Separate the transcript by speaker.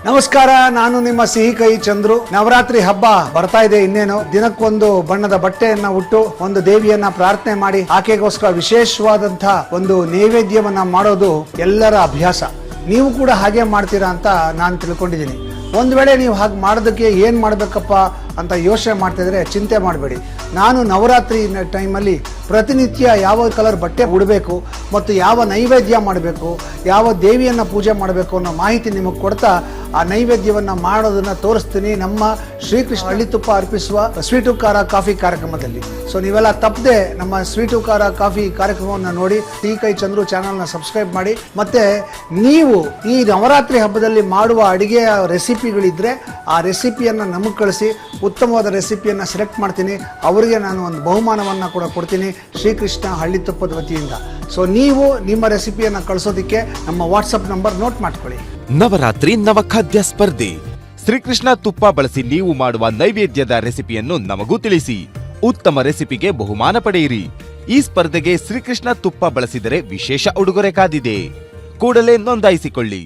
Speaker 1: ನಮಸ್ಕಾರ, ನಾನು ನಿಮ್ಮ ಸಿಹಿ ಕೈ ಚಂದ್ರು. ನವರಾತ್ರಿ ಹಬ್ಬ ಬರ್ತಾ ಇದೆ. ಇನ್ನೇನು ದಿನಕ್ಕೊಂದು ಬಣ್ಣದ ಬಟ್ಟೆಯನ್ನ ಉಟ್ಟು ಒಂದು ದೇವಿಯನ್ನ ಪ್ರಾರ್ಥನೆ ಮಾಡಿ ಆಕೆಗೋಸ್ಕರ ವಿಶೇಷವಾದಂತಹ ಒಂದು ನೈವೇದ್ಯವನ್ನ ಮಾಡೋದು ಎಲ್ಲರ ಅಭ್ಯಾಸ. ನೀವು ಕೂಡ ಹಾಗೆ ಮಾಡ್ತೀರಾ ಅಂತ ನಾನು ತಿಳ್ಕೊಂಡಿದ್ದೀನಿ. ಒಂದ್ ವೇಳೆ ನೀವು ಹಾಗೆ ಮಾಡೋದಕ್ಕೆ ಏನ್ ಮಾಡ್ಬೇಕಪ್ಪ ಅಂತ ಯೋಚನೆ ಮಾಡ್ತಿದ್ರೆ ಚಿಂತೆ ಮಾಡಬೇಡಿ. ನಾನು ನವರಾತ್ರಿ ಟೈಮಲ್ಲಿ ಪ್ರತಿನಿತ್ಯ ಯಾವ ಕಲರ್ ಬಟ್ಟೆ ಉಡಬೇಕು ಮತ್ತು ಯಾವ ನೈವೇದ್ಯ ಮಾಡಬೇಕು, ಯಾವ ದೇವಿಯನ್ನ ಪೂಜೆ ಮಾಡಬೇಕು ಅನ್ನೋ ಮಾಹಿತಿ ನಿಮಗೆ ಕೊಡ್ತಾ ಆ ನೈವೇದ್ಯವನ್ನ ಮಾಡೋದನ್ನ ತೋರಿಸ್ತೀನಿ ನಮ್ಮ ಶ್ರೀಕೃಷ್ಣ ಹಳ್ಳಿತುಪ್ಪ ಅರ್ಪಿಸುವ ಸ್ವೀಟು ಖಾರ ಕಾಫಿ ಕಾರ್ಯಕ್ರಮದಲ್ಲಿ. ಸೊ ನೀವೆಲ್ಲ ತಪ್ಪದೆ ನಮ್ಮ ಸ್ವೀಟು ಖಾರ ಕಾಫಿ ಕಾರ್ಯಕ್ರಮವನ್ನು ನೋಡಿ ಸಿಹಿ ಕೈ ಚಂದ್ರು ಚಾನಲ್ನ ಸಬ್ಸ್ಕ್ರೈಬ್ ಮಾಡಿ. ಮತ್ತೆ ನೀವು ಈ ನವರಾತ್ರಿ ಹಬ್ಬದಲ್ಲಿ ಮಾಡುವ ಅಡಿಗೆಯ ರೆಸಿಪಿಗಳಿದ್ರೆ ಆ ರೆಸಿಪಿಯನ್ನು ನಮಗೆ ಕಳಿಸಿ. ಉತ್ತಮವಾದ ರೆಸಿಪಿಯನ್ನು ಸೆಲೆಕ್ಟ್ ಮಾಡ್ತೀನಿ. ಅವರಿಗೆ ನಾನು ಒಂದು ಬಹುಮಾನವನ್ನು ಕೂಡ ಕೊಡ್ತೀನಿ ಶ್ರೀಕೃಷ್ಣ ಹಳ್ಳಿತುಪ್ಪದ ವತಿಯಿಂದ. ಸೊ ನೀವು ನಿಮ್ಮ ರೆಸಿಪಿಯನ್ನು ಕಳಿಸೋದಕ್ಕೆ ನಮ್ಮ ವಾಟ್ಸಪ್ ನಂಬರ್ ನೋಟ್ ಮಾಡ್ಕೊಳ್ಳಿ.
Speaker 2: ನವರಾತ್ರಿ ನವಖಾದ್ಯ ಸ್ಪರ್ಧೆ. ಶ್ರೀಕೃಷ್ಣ ತುಪ್ಪ ಬಳಸಿ ನೀವು ಮಾಡುವ ನೈವೇದ್ಯದ ರೆಸಿಪಿಯನ್ನು ನಮಗೂ ತಿಳಿಸಿ. ಉತ್ತಮ ರೆಸಿಪಿಗೆ ಬಹುಮಾನ ಪಡೆಯಿರಿ. ಈ ಸ್ಪರ್ಧೆಗೆ ಶ್ರೀಕೃಷ್ಣ ತುಪ್ಪ ಬಳಸಿದರೆ ವಿಶೇಷ ಉಡುಗೊರೆ ಕಾದಿದೆ. ಕೂಡಲೇ ನೋಂದಾಯಿಸಿಕೊಳ್ಳಿ.